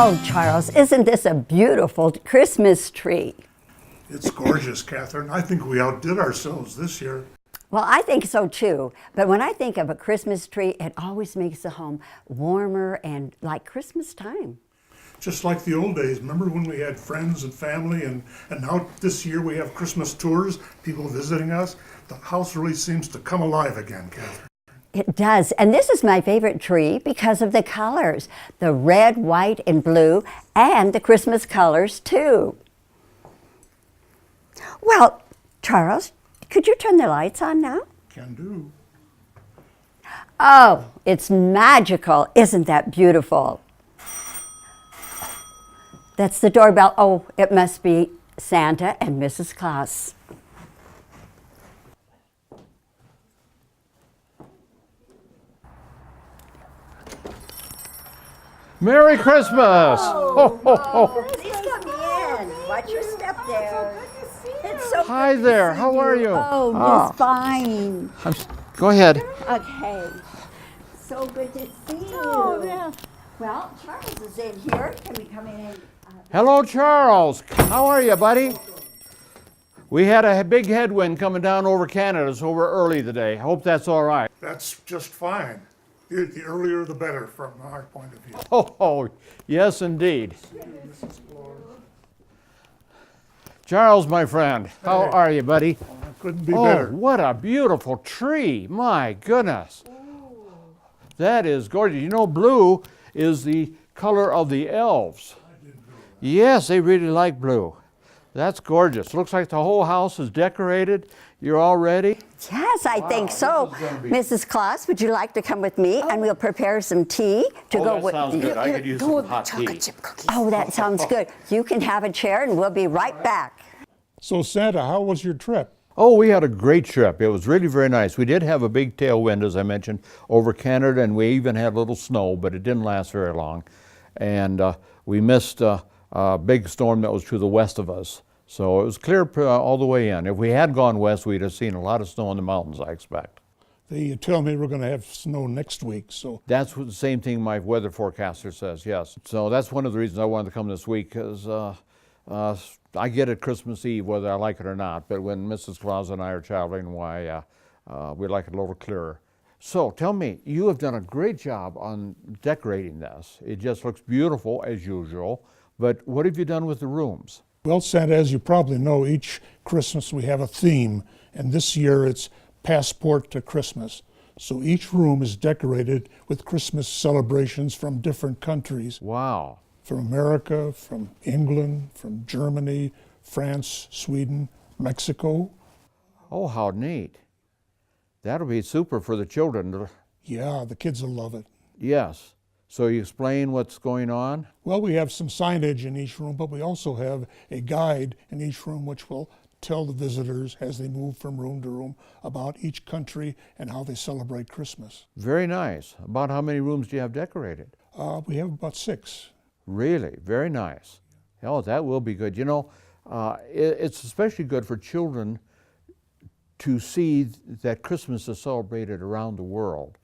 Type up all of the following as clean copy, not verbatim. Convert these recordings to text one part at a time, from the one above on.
Oh, Charles, isn't this a beautiful Christmas tree? It's gorgeous, Catherine. I think we outdid ourselves this year. Well, I think so too. But when I think of a Christmas tree, it always makes the home warmer and like Christmas time. Just like the old days. Remember when we had friends and family, and now this year we have Christmas tours, people visiting us? The house really seems to come alive again, Catherine. It does. And this is my favorite tree because of the colors, the red, white, and blue, and the Christmas colors too. Well, Charles, could you turn the lights on now? Can do. Oh, it's magical. Isn't that beautiful? That's the doorbell. Oh, it must be Santa and Mrs. Claus. Merry Christmas! Ho, ho, ho. Please come in. Watch your step there. It's so Hi good to there, see how you. are you? Oh, Ah. just fine. Go ahead. Okay. So good to see you. Oh, yeah. Well, Charles is in here. Can we come in? Hello, Charles. How are you, buddy? We had a big headwind coming down over Canada, so we're early today. Hope that's all right. That's just fine. The earlier the better from our point of view. Oh, yes, indeed. Charles, my friend, how Hey. are you, buddy? Couldn't be Oh, better. what a beautiful tree. My goodness. That is gorgeous. You know, blue is the color of the elves. Yes, they really like blue. That's gorgeous. Looks like the whole house is decorated. You're all ready? Yes, I think so. this is gonna be- Mrs. Claus, would you like to come with me and we'll prepare some tea to go with sounds good. I could use some hot tea. Chocolate chip cookies. Oh, that sounds good. You can have a chair and we'll be right back. So Santa, how was your trip? Oh, we had a great trip. It was really very nice. We did have a big tailwind, as I mentioned, over Canada, and we even had a little snow, but it didn't last very long. And we missed a big storm that was to the west of us. So it was clear all the way in. If we had gone west, we'd have seen a lot of snow in the mountains, I expect. They tell me we're going to have snow next week, so That's the same thing my weather forecaster says, yes. So that's one of the reasons I wanted to come this week, because I get it Christmas Eve whether I like it or not, but when Mrs. Claus and I are traveling, why, we like it a little clearer. So tell me, you have done a great job on decorating this. It just looks beautiful as usual, but what have you done with the rooms? well, Santa, as you probably know, each Christmas we have a theme, and this year it's Passport to Christmas. So each room is decorated with Christmas celebrations from different countries, Wow. from America, from England, from Germany, France, Sweden, Mexico. Oh, how neat. That'll be super for the children. Yeah, the kids will love it. Yes. So you explain what's going on? Well, we have some signage in each room, but we also have a guide in each room which will tell the visitors as they move from room to room about each country and how they celebrate Christmas. Very nice. About how many rooms do you have decorated? We have about 6. Really, very nice. Oh, that will be good. You know, it's especially good for children to see that Christmas is celebrated around the world.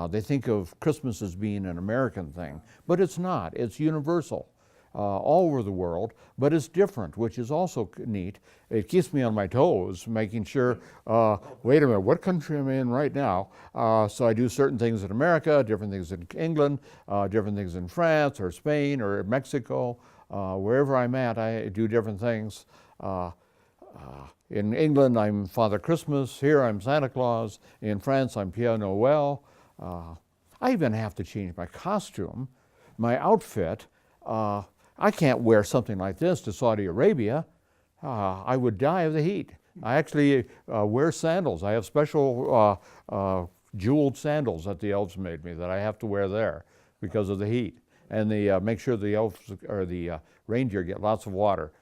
They think of Christmas as being an American thing, but it's not. It's universal all over the world, but it's different, which is also neat. It keeps me on my toes, making sure, wait a minute, what country am I in right now? So I do certain things in America, different things in England, different things in France or Spain or Mexico. Wherever I'm at, I do different things. In England, I'm Father Christmas. Here, I'm Santa Claus. In France, I'm Père Noël. I even have to change my costume, my outfit. I can't wear something like this to Saudi Arabia. I would die of the heat. I actually wear sandals. I have special jeweled sandals that the elves made me that I have to wear there because of the heat. And they make sure the elves or the reindeer get lots of water.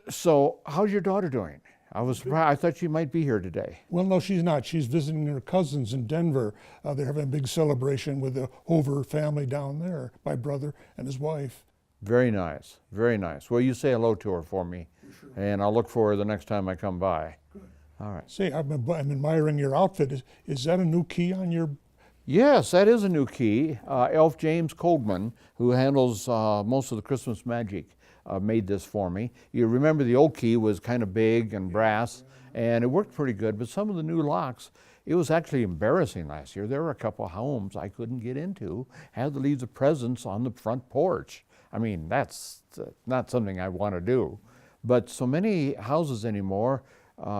So how's your daughter doing? I was surprised. I thought she might be here today. Well, no, she's not. She's visiting her cousins in Denver. They're having a big celebration with the Hover family down there, my brother and his wife. Very nice, very nice. Well, you say hello to her for me, and I'll look for her the next time I come by. Good. All right. Say, I'm admiring your outfit. Is that a new key on your Yes, that is a new key. Elf James Coldman, who handles most of the Christmas magic, made this for me. You remember the old key was kind of big and brass, and it worked pretty good, but some of the new locks, it was actually embarrassing last year. There were a couple of homes I couldn't get into, had to leave the presents on the front porch. I mean, that's not something I want to do. But so many houses anymore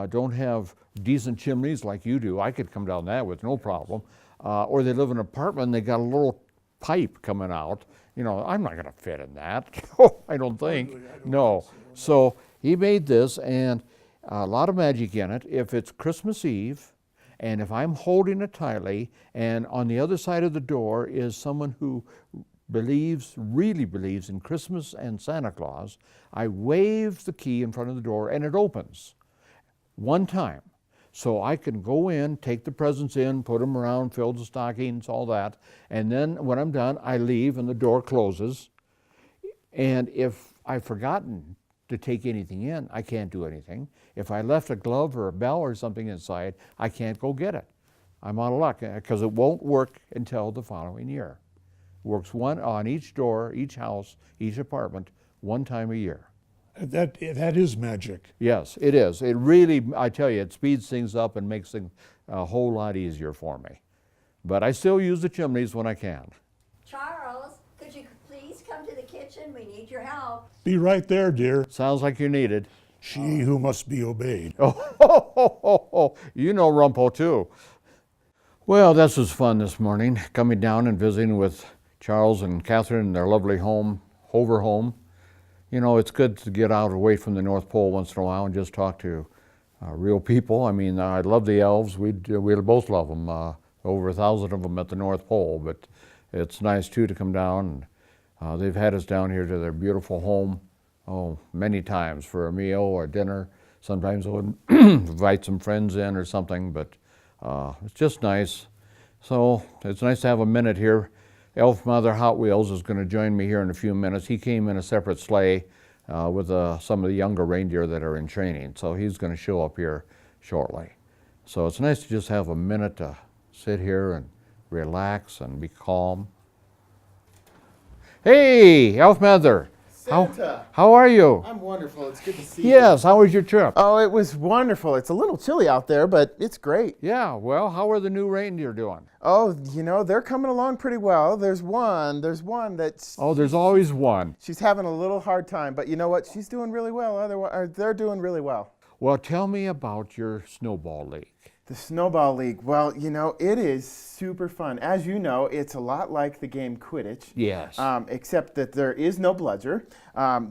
don't have decent chimneys like you do. I could come down that with no problem. Or they live in an apartment and they got a little pipe coming out. You know, I'm not going to fit in that. I don't think. No. So he made this, and a lot of magic in it. If it's Christmas Eve, and if I'm holding it tightly, and on the other side of the door is someone who really believes in Christmas and Santa Claus, I wave the key in front of the door and it opens one time. So I can go in, take the presents in, put them around, fill the stockings, all that, and then when I'm done, I leave and the door closes. And if I've forgotten to take anything in, I can't do anything. If I left a glove or a bell or something inside, I can't go get it. I'm out of luck because it won't work until the following year. Works one on each door, each house, each apartment, one time a year. That is magic. Yes, it is. It really, I tell you, it speeds things up and makes things a whole lot easier for me. But I still use the chimneys when I can. Charles, could you please come to the kitchen? We need your help. Be right there, dear. Sounds like you're needed. She who must be obeyed. Oh, you know Rumpo too. Well, this was fun this morning, coming down and visiting with Charles and Catherine in their lovely home, Hoverhome. You know, it's good to get out away from the North Pole once in a while and just talk to real people. I mean, I love the elves. We both love them. Over 1,000 of them at the North Pole, but it's nice too to come down. And, they've had us down here to their beautiful home, many times for a meal or dinner. Sometimes they'll invite some friends in or something, but it's just nice. So it's nice to have a minute here. Elf Mother Hot Wheels is going to join me here in a few minutes. He came in a separate sleigh with some of the younger reindeer that are in training, so he's going to show up here shortly. So it's nice to just have a minute to sit here and relax and be calm. Hey, Elf Mother. Santa. How are you? I'm wonderful. It's good to see you. Yes, how was your trip? Oh, it was wonderful. It's a little chilly out there, but it's great. Yeah, well, how are the new reindeer doing? Oh, you know, they're coming along pretty well. There's one that's... Oh, there's always one. She's having a little hard time, but you know what? She's doing really well. Otherwise, they're doing really well. Well, tell me about your snowball league. The Snowball League. Well, you know, it is super fun. As you know, it's a lot like the game Quidditch. Yes. Except that there is no bludger.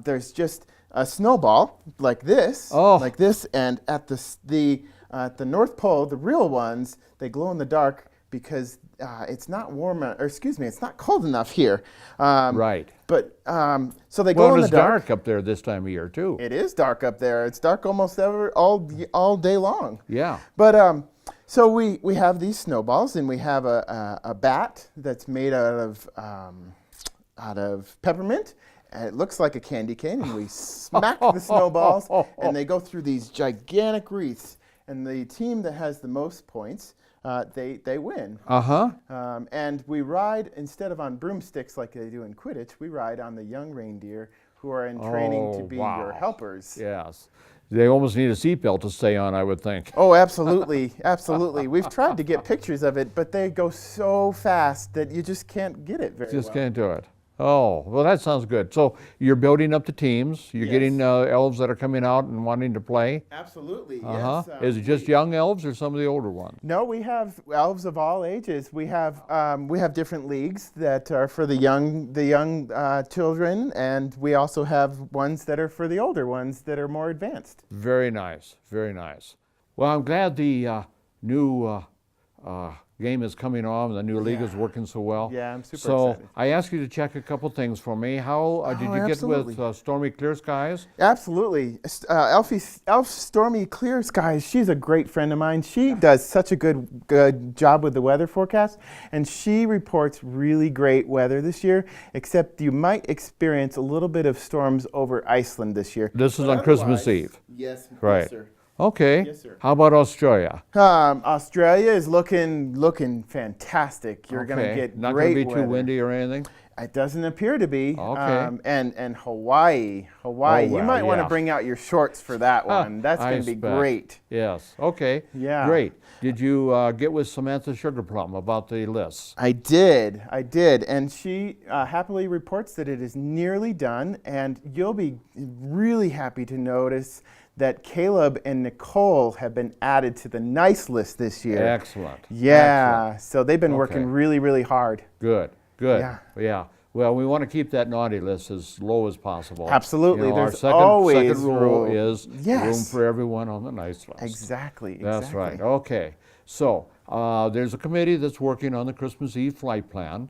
There's just a snowball like this, and at the North Pole, the real ones, they glow in the dark because it's not it's not cold enough here. Right. But so they glow in the dark. Well, it's dark up there this time of year too. It is dark up there. It's dark almost all day long. Yeah. But so we have these snowballs, and we have a bat that's made out of peppermint. And it looks like a candy cane, and we smack the snowballs, and they go through these gigantic wreaths. And the team that has the most points, they win. Uh-huh. And we ride, instead of on broomsticks like they do in Quidditch, we ride on the young reindeer who are in training to be your helpers. Yes. They almost need a seatbelt to stay on, I would think. Oh, absolutely, absolutely. We've tried to get pictures of it, but they go so fast that you just can't get it very well. Just can't do it. Oh, well, that sounds good. So you're building up the teams. You're getting elves that are coming out and wanting to play. Absolutely, Uh-huh. yes. Is it just young elves or some of the older ones? No, we have elves of all ages. We have different leagues that are for the young children, and we also have ones that are for the older ones that are more advanced. Very nice, very nice. Well, I'm glad the new game is coming on and the new league is working so well. Yeah, I'm super excited. excited. I asked you to check a couple things for me. How did you get with Stormy Clear Skies? Absolutely. Elf Stormy Clear Skies, she's a great friend of mine. She does such a good job with the weather forecast, and she reports really great weather this year, except you might experience a little bit of storms over Iceland this year. This is on Christmas Eve. Yes, Right. yes, sir. Okay. Yes, sir. How about Australia? Australia is looking fantastic. You're going to Okay. get Not great going to be weather. too windy or anything? It doesn't appear to be. Okay. And Hawaii. Oh, You well, might want to yeah. bring out your shorts for that one. That's I going to be expect. great. Yes. Okay. Yeah. Great. Did you get with Samantha Sugarplum about the lists? I did, and she happily reports that it is nearly done, and you'll be really happy to notice that Caleb and Nicole have been added to the nice list this year. Excellent. Yeah, Excellent. so they've been Okay. working really, really hard. Good. Good. Yeah. Yeah. Well, we want to keep that naughty list as low as possible. Absolutely. You know, our There's second always rule room. is Yes. room for everyone on the nice list. Exactly. That's right. Okay. So there's a committee that's working on the Christmas Eve flight plan.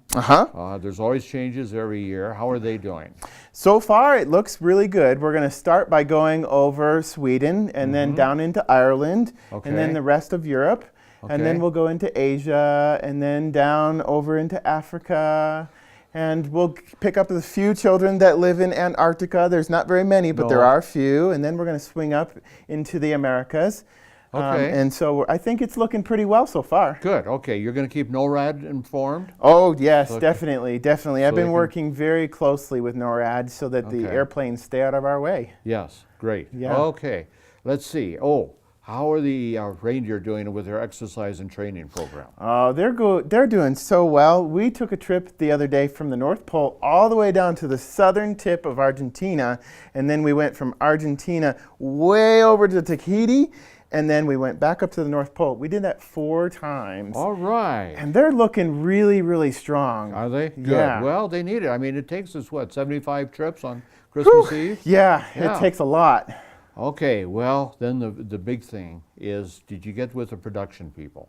There's always changes every year. How are they doing? So far, it looks really good. We're going to start by going over Sweden and then down into Ireland and then Okay. the rest of Europe. And then Okay. we'll go into Asia and then down over into Africa. And we'll pick up a few children that live in Antarctica. There's not very many, but there No. are a few. And then we're going to swing up into the Americas. Okay. And so I think it's looking pretty well so far. Good. Okay. You're going to keep NORAD informed? Oh, yes, Okay. definitely. I've So they been can- working very closely with NORAD so that the Okay. airplanes stay out of our way. Yes. Great. Yeah. Okay. Let's see. Oh, how are the reindeer doing with their exercise and training program? Oh, they're doing so well. We took a trip the other day from the North Pole all the way down to the southern tip of Argentina, and then we went from Argentina way over to Tahiti, and then we went back up to the North Pole. We did that 4 times. All right. And they're looking really, really strong. Are they? Good. Yeah. Well, they need it. I mean, it takes us, what, 75 trips on Christmas Eve? Yeah, Yeah. it takes a lot. Okay, well, then the big thing is, did you get with the production people?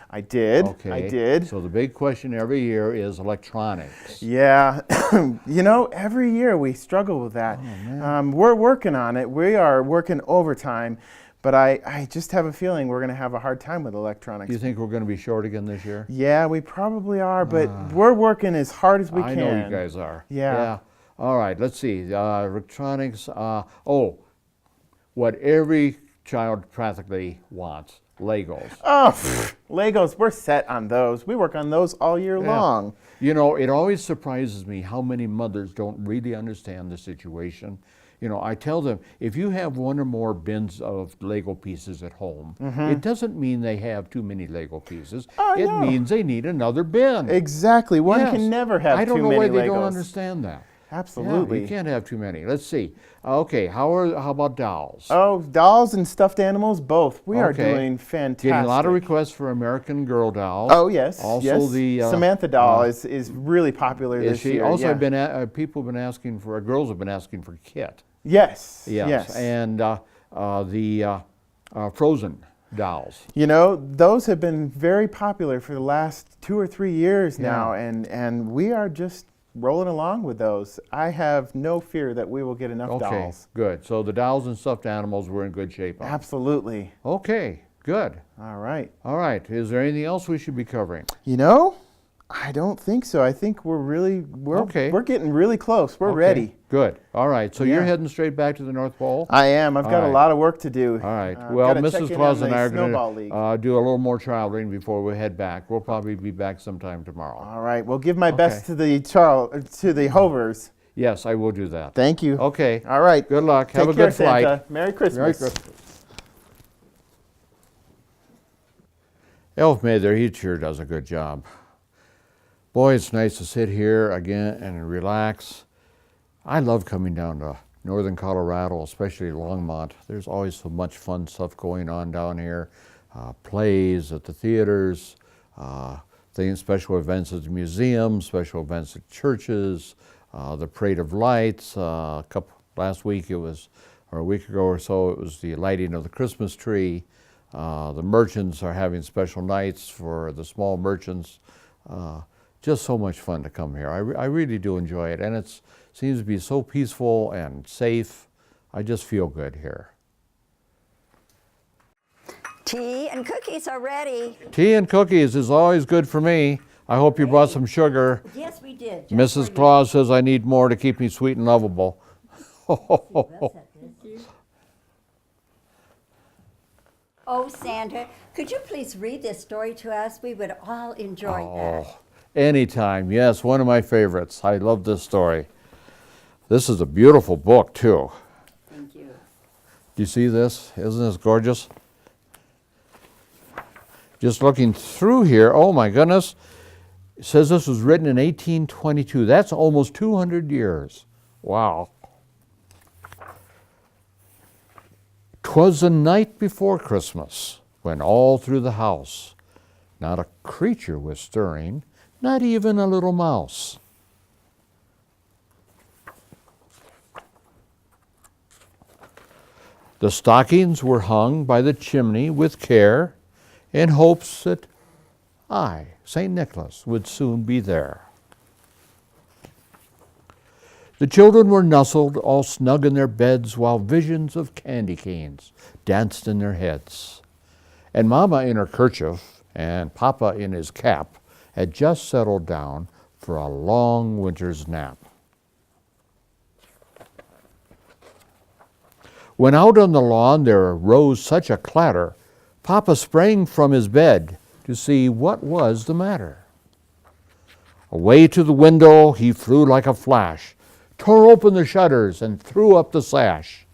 I did. Okay. I did. So the big question every year is electronics. Yeah, every year we struggle with that. We're working on it. We are working overtime, but I just have a feeling we're going to have a hard time with electronics. Do you think we're going to be short again this year? Yeah, we probably are, but we're working as hard as we I can. know you guys are. Yeah. All right, let's see. Electronics. What every child practically wants, Legos. Oh, Legos, we're set on those. We work on those all year Yeah. long. You know, it always surprises me how many mothers don't really understand the situation. You know, I tell them, if you have one or more bins of Lego pieces at home, it doesn't mean they have too many Lego pieces. Oh, it no. means they need another bin. Exactly. One Yes. can never have I don't too know many why Legos. they don't understand that. Absolutely. Yeah, you can't have too many. Let's see. Okay, how about dolls? Oh, dolls and stuffed animals, both. We are Okay. doing fantastic. Getting a lot of requests for American Girl dolls. Oh, yes. Also yes. the Samantha doll is really popular is this she? year. Also, yeah. people have been asking for. Girls have been asking for Kit. Yes. Yes. Yes. And the Frozen dolls. You know, those have been very popular for the last 2 or 3 years now, Yeah. and we are just rolling along with those. I have no fear that we will get enough Okay, dolls. good. So the dolls and stuffed animals we're in good shape on. Absolutely. Okay, good. All right. All right. Is there anything else we should be covering? You know, I don't think so. I think we're Okay. getting really close. We're Okay, ready. Good. All right. So you're Yeah. heading straight back to the North Pole? I am. I've got All a right. lot of work to do. All right. I've Well, gotta check Mrs. in Claus on and the I are Snowball going League. to do a little more traveling before we head back. We'll probably be back sometime tomorrow. All right. Well, give my best to the Hovers. Yes, I will do that. Thank you. Okay. All right. Good luck. Take Have a care, good flight. Santa. Merry Christmas. Merry Christmas. Elf Mather, he sure does a good job. Boy, it's nice to sit here again and relax. I love coming down to northern Colorado, especially Longmont. There's always so much fun stuff going on down here. Plays at the theaters, special events at the museum, special events at churches, the Parade of Lights. Last week it was, or a week ago or so, it was the lighting of the Christmas tree. The merchants are having special nights for the small merchants. Just so much fun to come here. I really do enjoy it, and it seems to be so peaceful and safe. I just feel good here. Tea and cookies are ready. Tea and cookies is always good for me. I hope you brought some sugar. Yes, we did. Mrs. Claus says I need more to keep me sweet and lovable. Oh, Santa, could you please read this story to us? We would all enjoy that. Oh, anytime. Yes, one of my favorites. I love this story. This is a beautiful book, too. Thank you. Do you see this? Isn't this gorgeous? Just looking through here, oh my goodness. It says this was written in 1822. That's almost 200 years. Wow. 'Twas the night before Christmas, when all through the house not a creature was stirring, not even a little mouse. The stockings were hung by the chimney with care, in hopes that I, St. Nicholas, would soon be there. The children were nestled all snug in their beds, while visions of candy canes danced in their heads. And Mama in her kerchief and Papa in his cap had just settled down for a long winter's nap. When out on the lawn there arose such a clatter, Papa sprang from his bed to see what was the matter. Away to the window he flew like a flash, tore open the shutters and threw up the sash.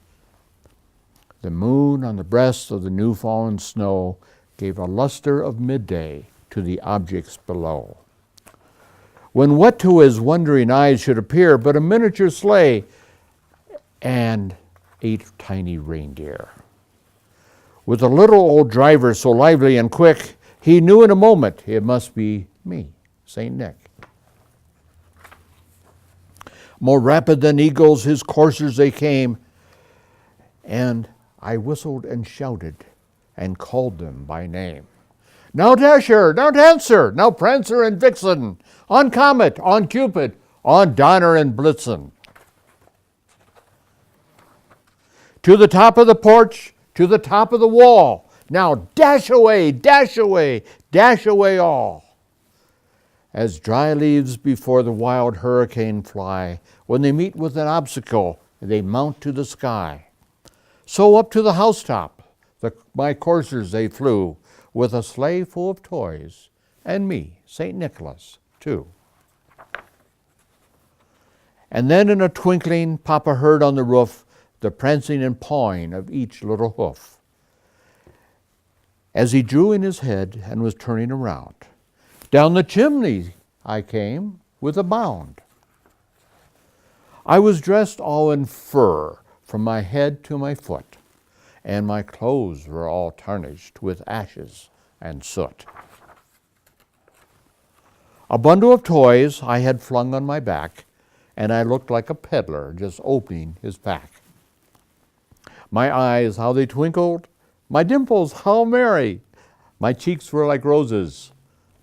The moon on the breast of the new-fallen snow gave a luster of midday to the objects below. When what to his wondering eyes should appear but a miniature sleigh and 8 tiny reindeer. With a little old driver so lively and quick, he knew in a moment it must be me, St. Nick. More rapid than eagles his coursers they came, and I whistled and shouted and called them by name. Now Dasher, now Dancer, now Prancer and Vixen, on Comet, on Cupid, on Donner and Blitzen. To the top of the porch, to the top of the wall. Now dash away, dash away, dash away all. As dry leaves before the wild hurricane fly, when they meet with an obstacle, they mount to the sky. So up to the housetop, my coursers they flew, with a sleigh full of toys, and me, St. Nicholas, too. And then in a twinkling, Papa heard on the roof the prancing and pawing of each little hoof. As he drew in his head and was turning around, down the chimney I came with a bound. I was dressed all in fur from my head to my foot, and my clothes were all tarnished with ashes and soot. A bundle of toys I had flung on my back, and I looked like a peddler just opening his pack. My eyes, how they twinkled, my dimples, how merry. My cheeks were like roses,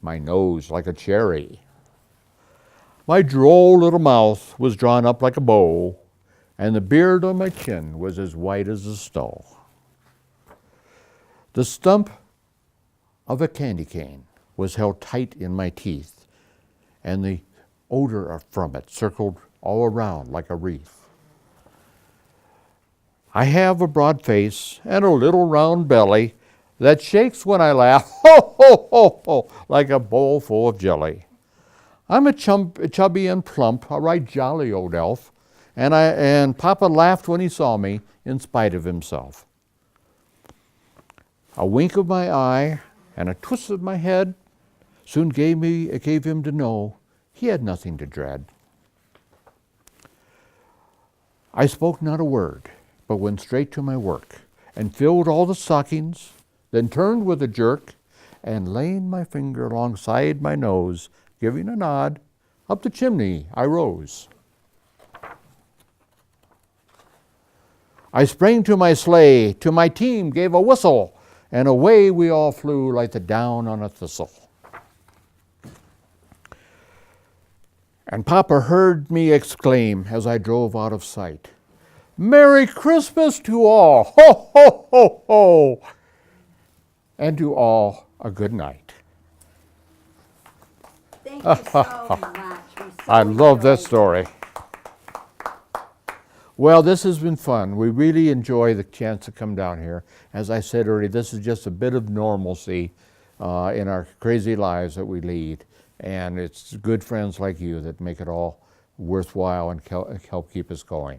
my nose like a cherry. My droll little mouth was drawn up like a bow, and the beard on my chin was as white as the snow. The stump of a candy cane was held tight in my teeth, and the odor from it circled all around like a wreath. I have a broad face and a little round belly that shakes when I laugh, ho, ho, ho, ho, like a bowl full of jelly. I'm a chubby and plump, a right jolly old elf, and Papa laughed when he saw me in spite of himself. A wink of my eye and a twist of my head soon gave him to know he had nothing to dread. I spoke not a word, but went straight to my work, and filled all the stockings, then turned with a jerk, and laying my finger alongside my nose, giving a nod, up the chimney I rose. I sprang to my sleigh, to my team gave a whistle, and away we all flew like the down on a thistle. And Papa heard me exclaim as I drove out of sight, Merry Christmas to all, ho, ho, ho, ho, and to all a good night. Thank you so much. We so I love that enjoyed story. Well, this has been fun. We really enjoy the chance to come down here. As I said earlier, this is just a bit of normalcy in our crazy lives that we lead. And it's good friends like you that make it all worthwhile and help keep us going.